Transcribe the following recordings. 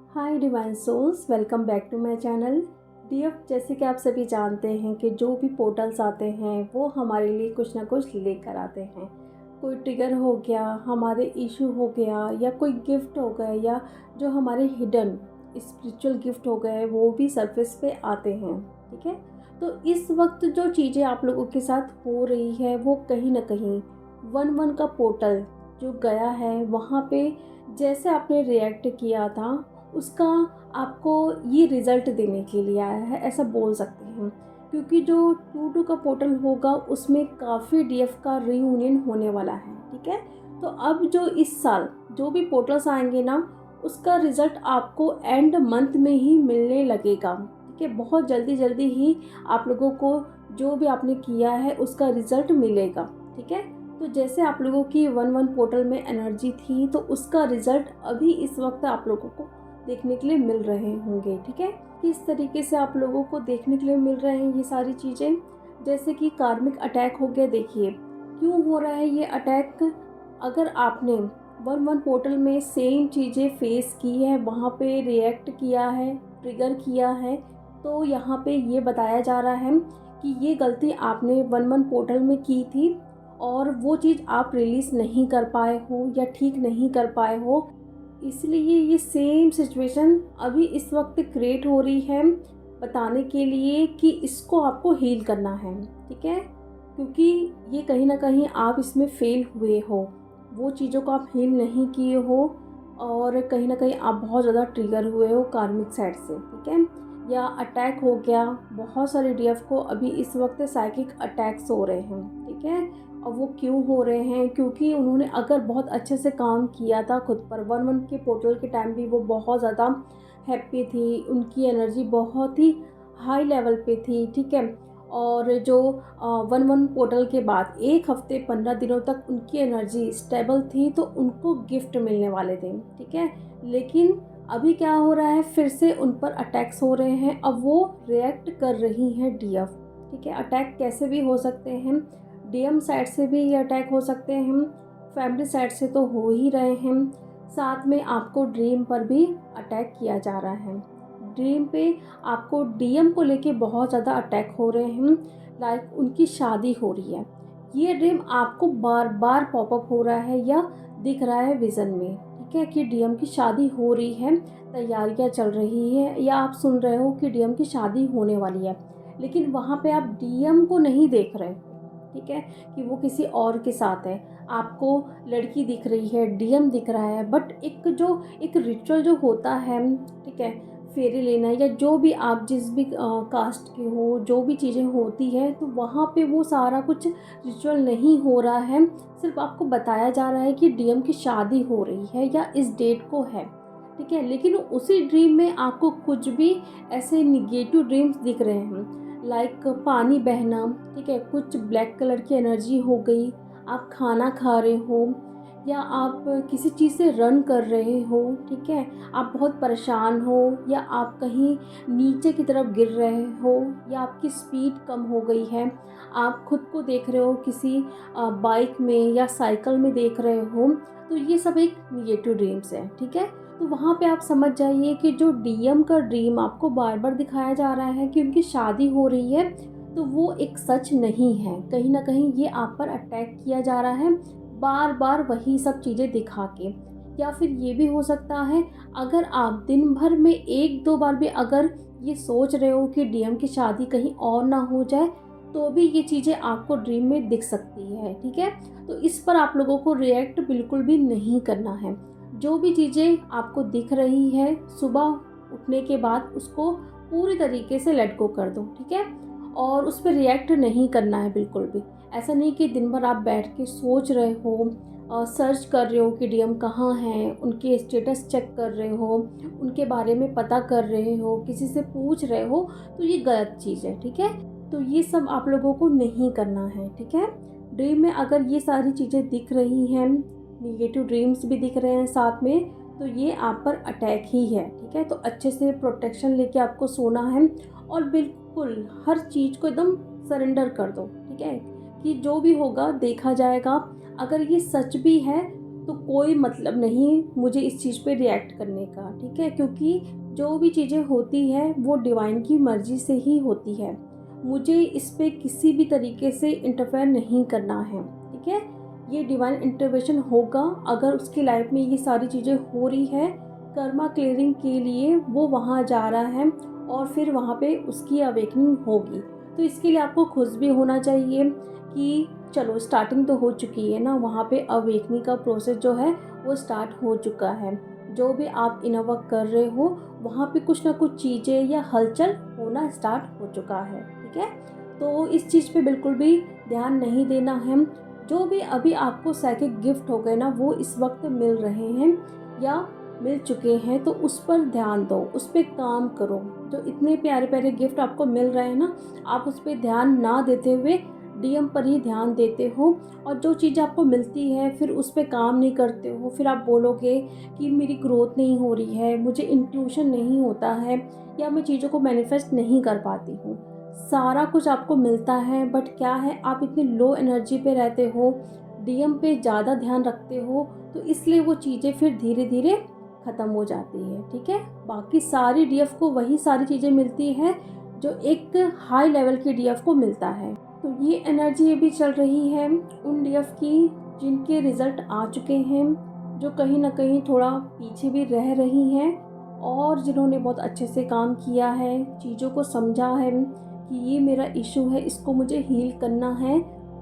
Hi divine souls, welcome back to my channel DF. जैसे कि आप सभी जानते हैं कि जो भी पोर्टल्स आते हैं वो हमारे लिए कुछ ना कुछ लेकर आते हैं। कोई ट्रिगर हो गया, हमारे इशू हो गया, या कोई गिफ्ट हो गए, या जो हमारे हिडन स्पिरिचुअल गिफ्ट हो गए वो भी सरफेस पे आते हैं। ठीक है, तो इस वक्त जो चीज़ें आप लोगों के साथ हो रही है वो कहीं ना कहीं 1-1 का पोर्टल जो गया है वहाँ पे जैसे आपने रिएक्ट किया था उसका आपको ये रिज़ल्ट देने के लिए आया है, ऐसा बोल सकते हैं। क्योंकि जो 2-2 का पोर्टल होगा उसमें काफ़ी डीएफ का रीयूनियन होने वाला है। ठीक है, तो अब जो इस साल जो भी पोर्टल्स आएंगे ना उसका रिज़ल्ट आपको एंड मंथ में ही मिलने लगेगा। ठीक है, बहुत जल्दी जल्दी ही आप लोगों को जो भी आपने किया है उसका रिज़ल्ट मिलेगा। ठीक है, तो जैसे आप लोगों की 1-1 पोर्टल में एनर्जी थी तो उसका रिज़ल्ट अभी इस वक्त आप लोगों को देखने के लिए मिल रहे होंगे। ठीक है, किस तरीके से आप लोगों को देखने के लिए मिल रहे हैं ये सारी चीज़ें, जैसे कि कार्मिक अटैक हो गया। देखिए क्यों हो रहा है ये अटैक। अगर आपने 1-1 पोर्टल में सेम चीज़ें फेस की है, वहाँ पे रिएक्ट किया है, ट्रिगर किया है, तो यहाँ पे ये बताया जा रहा है कि ये गलती आपने 1-1 पोर्टल में की थी और वो चीज़ आप रिलीज़ नहीं कर पाए हो या ठीक नहीं कर पाए हो, इसलिए ये सेम सिचुएशन अभी इस वक्त क्रिएट हो रही है बताने के लिए कि इसको आपको हील करना है। ठीक है, क्योंकि ये कहीं ना कहीं आप इसमें फेल हुए हो, वो चीज़ों को आप हील नहीं किए हो और कहीं ना कहीं आप बहुत ज़्यादा ट्रिगर हुए हो कार्मिक साइड से। ठीक है, या अटैक हो गया। बहुत सारे डीएफ को अभी इस वक्त साइकिक अटैक्स हो रहे हैं। ठीक है, और वो क्यों हो रहे हैं, क्योंकि उन्होंने अगर बहुत अच्छे से काम किया था खुद पर 1-1 के पोर्टल के टाइम भी वो बहुत ज़्यादा हैप्पी थी, उनकी एनर्जी बहुत ही हाई लेवल पे थी। ठीक है, और जो 1-1 पोर्टल के बाद 1 हफ्ते 15 दिनों तक उनकी एनर्जी स्टेबल थी तो उनको गिफ्ट मिलने वाले थे। ठीक है, लेकिन अभी क्या हो रहा है, फिर से उन पर अटैक्स हो रहे हैं। अब वो रिएक्ट कर रही हैं डीएफ। ठीक है, अटैक कैसे भी हो सकते हैं, डीएम साइड से भी ये अटैक हो सकते हैं, फैमिली साइड से तो हो ही रहे हैं, साथ में आपको ड्रीम पर भी अटैक किया जा रहा है। ड्रीम पे आपको डीएम को लेके बहुत ज़्यादा अटैक हो रहे हैं, लाइक उनकी शादी हो रही है। ये ड्रीम आपको बार बार पॉपअप हो रहा है या दिख रहा है विज़न में। ठीक है, कि डीएम की शादी हो रही है, तैयारियां चल रही है, या आप सुन रहे हो कि डीएम की शादी होने वाली है, लेकिन वहाँ पे आप डीएम को नहीं देख रहे। ठीक है, कि वो किसी और के साथ है, आपको लड़की दिख रही है, डीएम दिख रहा है, बट एक रिचुअल जो होता है, ठीक है, फेरे लेना या जो भी आप जिस भी कास्ट के हो, जो भी चीज़ें होती है, तो वहाँ पे वो सारा कुछ रिचुअल नहीं हो रहा है। सिर्फ आपको बताया जा रहा है कि डीएम की शादी हो रही है या इस डेट को है। ठीक है, लेकिन उसी ड्रीम में आपको कुछ भी ऐसे निगेटिव ड्रीम्स दिख रहे हैं, लाइक पानी बहना। ठीक है, कुछ ब्लैक कलर की एनर्जी हो गई, आप खाना खा रहे हो या आप किसी चीज़ से रन कर रहे हो। ठीक है, आप बहुत परेशान हो या आप कहीं नीचे की तरफ गिर रहे हो या आपकी स्पीड कम हो गई है, आप खुद को देख रहे हो किसी बाइक में या साइकिल में देख रहे हो, तो ये सब एक निगेटिव ड्रीम्स है। ठीक है, तो वहाँ पे आप समझ जाइए कि जो डीएम का ड्रीम आपको बार बार दिखाया जा रहा है कि उनकी शादी हो रही है, तो वो एक सच नहीं है। कहीं ना कहीं ये आप पर अटैक किया जा रहा है बार बार वही सब चीज़ें दिखा के। या फिर ये भी हो सकता है, अगर आप दिन भर में 1-2 बार भी अगर ये सोच रहे हो कि डीएम की शादी कहीं और ना हो जाए, तो भी ये चीज़ें आपको ड्रीम में दिख सकती है। ठीक है, तो इस पर आप लोगों को रिएक्ट बिल्कुल भी नहीं करना है। जो भी चीज़ें आपको दिख रही है, सुबह उठने के बाद उसको पूरी तरीके से लेट गो कर दो। ठीक है, और उस पर रिएक्ट नहीं करना है बिल्कुल भी। ऐसा नहीं कि दिन भर आप बैठ के सोच रहे हो, सर्च कर रहे हो कि डीएम कहाँ हैं, उनके स्टेटस चेक कर रहे हो, उनके बारे में पता कर रहे हो, किसी से पूछ रहे हो, तो ये गलत चीज़ है। ठीक है, तो ये सब आप लोगों को नहीं करना है। ठीक है, ड्रीम में अगर ये सारी चीज़ें दिख रही हैं, निगेटिव ड्रीम्स भी दिख रहे हैं साथ में, तो ये आप पर अटैक ही है। ठीक है, तो अच्छे से प्रोटेक्शन लेके आपको सोना है और बिल्कुल हर चीज़ को एकदम सरेंडर कर दो। ठीक है, कि जो भी होगा देखा जाएगा। अगर ये सच भी है तो कोई मतलब नहीं मुझे इस चीज़ पे रिएक्ट करने का, ठीक है? क्योंकि जो भी चीज़ें होती हैं वो डिवाइन की मर्ज़ी से ही होती है। मुझे इस पे किसी भी तरीके से इंटरफेयर नहीं करना है, ठीक है? ये डिवाइन इंटरवेंशन होगा अगर उसकी लाइफ में ये सारी चीज़ें हो रही है, कर्मा क्लियरिंग के लिए वो वहाँ जा रहा है और फिर वहाँ पे उसकी अवेकनिंग होगी। तो इसके लिए आपको खुश भी होना चाहिए कि चलो स्टार्टिंग तो हो चुकी है ना, वहाँ पे अवेकनिंग का प्रोसेस जो है वो स्टार्ट हो चुका है। जो भी आप इनर वर्क कर रहे हो वहाँ पे कुछ ना कुछ चीज़ें या हलचल होना स्टार्ट हो चुका है, ठीक है? तो इस चीज़ पे बिल्कुल भी ध्यान नहीं देना है। जो भी अभी आपको साइकिक गिफ्ट हो गए ना वो इस वक्त मिल रहे हैं या मिल चुके हैं, तो उस पर ध्यान दो, उस पर काम करो। जो इतने प्यारे प्यारे गिफ्ट आपको मिल रहे हैं ना, आप उस पर ध्यान ना देते हुए डीएम पर ही ध्यान देते हो, और जो चीज़ आपको मिलती है फिर उस पर काम नहीं करते हो। फिर आप बोलोगे कि मेरी ग्रोथ नहीं हो रही है, मुझे इंट्यूशन नहीं होता है, या मैं चीज़ों को मैनिफेस्ट नहीं कर पाती हूँ। सारा कुछ आपको मिलता है, बट क्या है आप इतनी लो एनर्जी पे रहते हो, डीएम पे ज़्यादा ध्यान रखते हो, तो इसलिए वो चीज़ें फिर धीरे धीरे ख़त्म हो जाती है, ठीक है? बाकी सारी डीएफ को वही सारी चीज़ें मिलती है जो एक हाई लेवल की डीएफ को मिलता है। तो ये एनर्जी अभी चल रही है उन डीएफ की जिनके रिज़ल्ट आ चुके हैं, जो कहीं ना कहीं थोड़ा पीछे भी रह रही हैं, और जिन्होंने बहुत अच्छे से काम किया है, चीज़ों को समझा है कि ये मेरा इशू है, इसको मुझे हील करना है,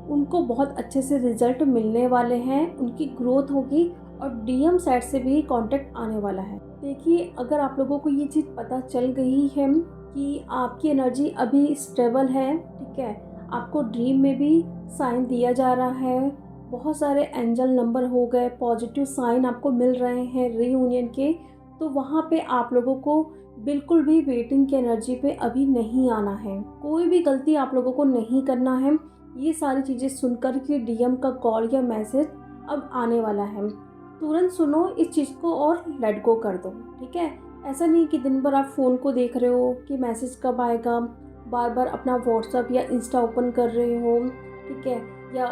उनको बहुत अच्छे से रिज़ल्ट मिलने वाले हैं, उनकी ग्रोथ होगी, और डीएम साइड से भी कांटेक्ट आने वाला है। देखिए, अगर आप लोगों को ये चीज़ पता चल गई है कि आपकी एनर्जी अभी स्टेबल है, ठीक है, आपको ड्रीम में भी साइन दिया जा रहा है, बहुत सारे एंजल नंबर हो गए, पॉजिटिव साइन आपको मिल रहे हैं रीयूनियन के, तो वहाँ पे आप लोगों को बिल्कुल भी वेटिंग की एनर्जी पे अभी नहीं आना है। कोई भी गलती आप लोगों को नहीं करना है। ये सारी चीज़ें सुनकर कि डीएम का कॉल या मैसेज अब आने वाला है, तुरंत सुनो इस चीज़ को और लेट गो कर दो, ठीक है? ऐसा नहीं कि दिन भर आप फ़ोन को देख रहे हो कि मैसेज कब आएगा, बार बार अपना व्हाट्सअप या इंस्टा ओपन कर रहे हो, ठीक है, या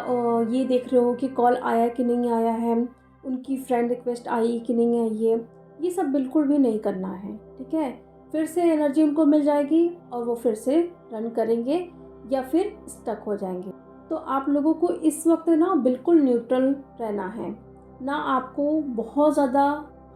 ये देख रहे हो कि कॉल आया कि नहीं आया है, उनकी फ्रेंड रिक्वेस्ट आई कि नहीं आई है। ये सब बिल्कुल भी नहीं करना है, ठीक है? फिर से एनर्जी उनको मिल जाएगी और वो फिर से रन करेंगे या फिर स्टक हो जाएंगे। तो आप लोगों को इस वक्त ना बिल्कुल न्यूट्रल रहना है, ना आपको बहुत ज़्यादा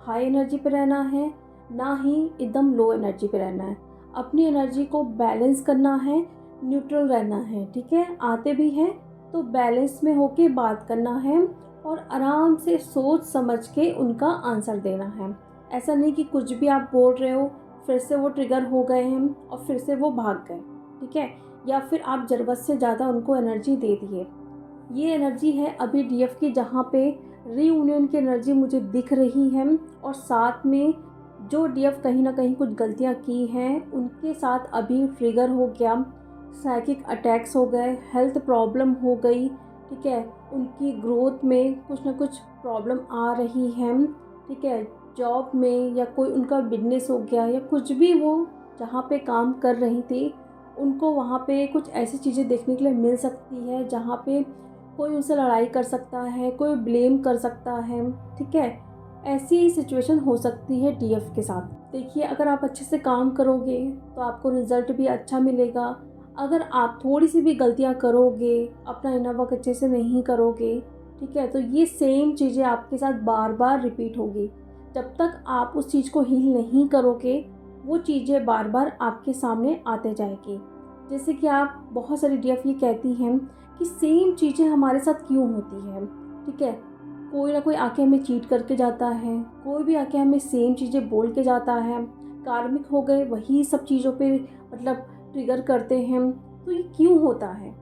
हाई एनर्जी पे रहना है, ना ही एकदम लो एनर्जी पे रहना है। अपनी एनर्जी को बैलेंस करना है, न्यूट्रल रहना है, ठीक है? आते भी हैं तो बैलेंस में होके बात करना है और आराम से सोच समझ के उनका आंसर देना है। ऐसा नहीं कि कुछ भी आप बोल रहे हो फिर से वो ट्रिगर हो गए हैं और फिर से वो भाग गए, ठीक है? या फिर आप ज़रूरत से ज़्यादा उनको एनर्जी दे दिए। ये एनर्जी है अभी डीएफ की, जहाँ पे रीयूनियन की एनर्जी मुझे दिख रही है, और साथ में जो डीएफ कहीं ना कहीं कुछ गलतियाँ की हैं उनके साथ अभी ट्रिगर हो गया, साइकिक अटैक्स हो गए, हेल्थ प्रॉब्लम हो गई, ठीक है, उनकी ग्रोथ में कुछ ना कुछ प्रॉब्लम आ रही है, ठीक है, जॉब में या कोई उनका बिजनेस हो गया या कुछ भी, वो जहाँ पे काम कर रही थी उनको वहाँ पे कुछ ऐसी चीज़ें देखने के लिए मिल सकती है जहाँ पे कोई उनसे लड़ाई कर सकता है, कोई ब्लेम कर सकता है, ठीक है? ऐसी सिचुएशन हो सकती है डीएफ के साथ। देखिए, अगर आप अच्छे से काम करोगे तो आपको रिज़ल्ट भी अच्छा मिलेगा। अगर आप थोड़ी सी भी गलतियाँ करोगे, अपना इनर वर्क अच्छे से नहीं करोगे, ठीक है, तो ये सेम चीज़ें आपके साथ बार बार रिपीट होगी। जब तक आप उस चीज़ को हील नहीं करोगे, वो चीज़ें बार बार आपके सामने आते जाएगी। जैसे कि आप बहुत सारी डीएफ ये कहती हैं कि सेम चीज़ें हमारे साथ क्यों होती हैं, ठीक है? कोई ना कोई आके हमें चीट करके जाता है, कोई भी आके हमें सेम चीज़ें बोल के जाता है, कार्मिक हो गए वही सब चीज़ों पे मतलब ट्रिगर करते हैं। तो ये क्यों होता है?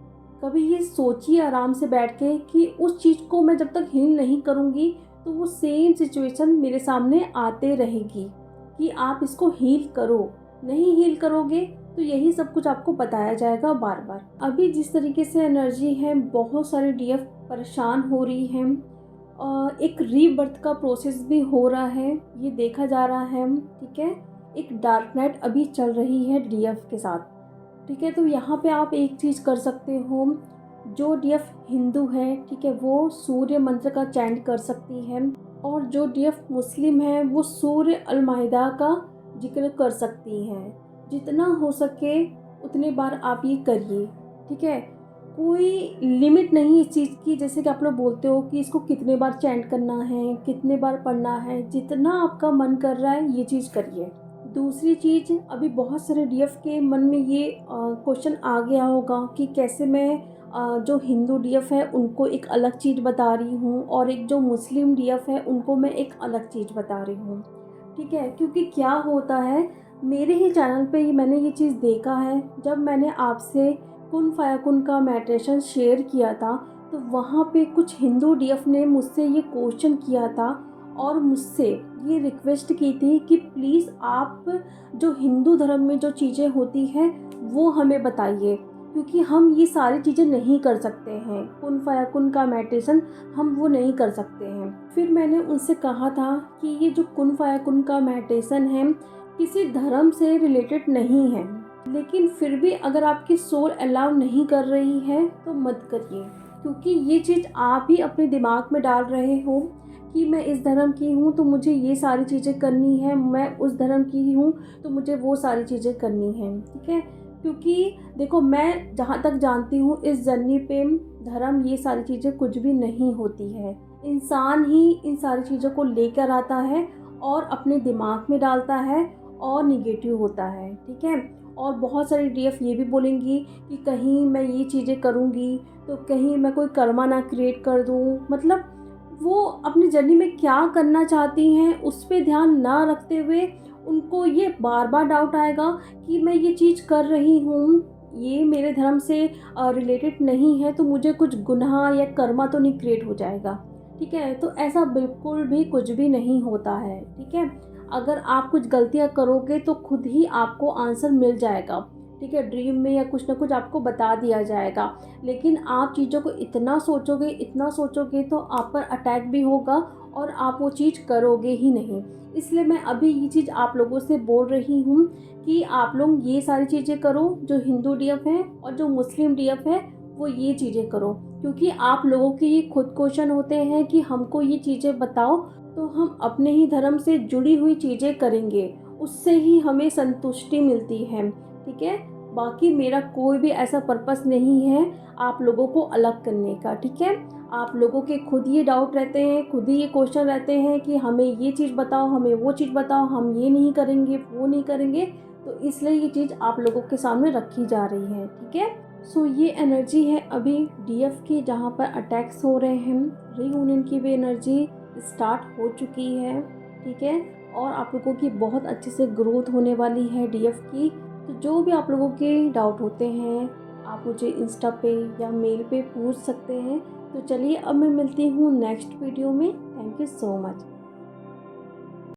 कभी ये सोचिए आराम से बैठ के कि उस चीज़ को मैं जब तक हील नहीं करूँगी तो वो सेम सिचुएशन मेरे सामने आते रहेगी, कि आप इसको हील करो। नहीं हील करोगे तो यही सब कुछ आपको बताया जाएगा बार बार। अभी जिस तरीके से एनर्जी है, बहुत सारी डीएफ परेशान हो रही हैं, एक रीबर्थ का प्रोसेस भी हो रहा है, ये देखा जा रहा है, ठीक है? एक डार्क नाइट अभी चल रही है डीएफ के साथ, ठीक है? तो यहाँ पे आप एक चीज़ कर सकते हो, जो डीएफ हिंदू है, ठीक है, वो सूर्य मंत्र का चैंट कर सकती है, और जो डीएफ मुस्लिम है वो सूर्य अलमाइदा का जिक्र कर सकती हैं। जितना हो सके उतने बार आप ये करिए, ठीक है। कोई लिमिट नहीं इस चीज़ की, जैसे कि आप लोग बोलते हो कि इसको कितने बार चैंट करना है, कितने बार पढ़ना है, जितना आपका मन कर रहा है ये चीज़ करिए। दूसरी चीज़, अभी बहुत सारे डीएफ के मन में ये क्वेश्चन आ गया होगा कि कैसे मैं जो हिंदू डीएफ है उनको एक अलग चीज़ बता रही हूँ और एक जो मुस्लिम डीएफ है उनको मैं एक अलग चीज़ बता रही हूँ, ठीक है। क्योंकि क्या होता है, मेरे ही चैनल पे ही मैंने ये चीज़ देखा है, जब मैंने आपसे कुन फायाकुन का मेडिटेशन शेयर किया था तो वहाँ पे कुछ हिंदू डीएफ ने मुझसे ये क्वेश्चन किया था और मुझसे ये रिक्वेस्ट की थी कि प्लीज़ आप जो हिंदू धर्म में जो चीज़ें होती हैं वो हमें बताइए, क्योंकि हम ये सारी चीज़ें नहीं कर सकते हैं। कुन फायाकुन का मेडिटेशन हम वो नहीं कर सकते हैं। फिर मैंने उनसे कहा था कि ये जो कुन फायाकुन का मेडिटेशन है किसी धर्म से रिलेटेड नहीं है, लेकिन फिर भी अगर आपकी सोल अलाउ नहीं कर रही है तो मत करिए, क्योंकि ये चीज़ आप ही अपने दिमाग में डाल रहे हो कि मैं इस धर्म की हूँ तो मुझे ये सारी चीज़ें करनी है, मैं उस धर्म की हूँ तो मुझे वो सारी चीज़ें करनी है, ठीक है। क्योंकि देखो, मैं जहाँ तक जानती हूँ इस जर्नी पे धर्म ये सारी चीज़ें कुछ भी नहीं होती है। इंसान ही इन सारी चीज़ों को लेकर आता है और अपने दिमाग में डालता है और निगेटिव होता है, ठीक है। और बहुत सारी डीएफ ये भी बोलेंगी कि कहीं मैं ये चीज़ें करूँगी तो कहीं मैं कोई कर्मा ना क्रिएट कर दूँ, मतलब वो अपनी जर्नी में क्या करना चाहती हैं उस पे ध्यान ना रखते हुए उनको ये बार बार डाउट आएगा कि मैं ये चीज़ कर रही हूँ, ये मेरे धर्म से रिलेटेड नहीं है तो मुझे कुछ गुनाह या कर्मा तो नहीं क्रिएट हो जाएगा, ठीक है। तो ऐसा बिल्कुल भी कुछ भी नहीं होता है, ठीक है। अगर आप कुछ गलतियाँ करोगे तो खुद ही आपको आंसर मिल जाएगा, ठीक है। ड्रीम में या कुछ ना कुछ आपको बता दिया जाएगा, लेकिन आप चीज़ों को इतना सोचोगे तो आप पर अटैक भी होगा और आप वो चीज़ करोगे ही नहीं। इसलिए मैं अभी ये चीज़ आप लोगों से बोल रही हूँ कि आप लोग ये सारी चीज़ें करो, जो हिंदू डीएफ है और जो मुस्लिम डीएफ है वो ये चीज़ें करो, क्योंकि आप लोगों के ये खुद क्वेश्चन होते हैं कि हमको ये चीज़ें बताओ, तो हम अपने ही धर्म से जुड़ी हुई चीज़ें करेंगे, उससे ही हमें संतुष्टि मिलती है, ठीक है। बाकी मेरा कोई भी ऐसा पर्पस नहीं है आप लोगों को अलग करने का, ठीक है। आप लोगों के खुद ये डाउट रहते हैं, खुद ही ये क्वेश्चन रहते हैं कि हमें ये चीज़ बताओ, हमें वो चीज़ बताओ, हम ये नहीं करेंगे वो नहीं करेंगे, तो इसलिए ये चीज़ आप लोगों के सामने रखी जा रही है, ठीक है। सो ये एनर्जी है अभी डीएफ की, जहाँ पर अटैक्स हो रहे हैं। रीयूनियन की भी एनर्जी स्टार्ट हो चुकी है, ठीक है। और आप लोगों की बहुत अच्छे से ग्रोथ होने वाली है डीएफ की। तो जो भी आप लोगों के डाउट होते हैं आप मुझे इंस्टा पे या मेल पे पूछ सकते हैं। तो चलिए अब मैं मिलती हूँ नेक्स्ट वीडियो में। Thank you so much.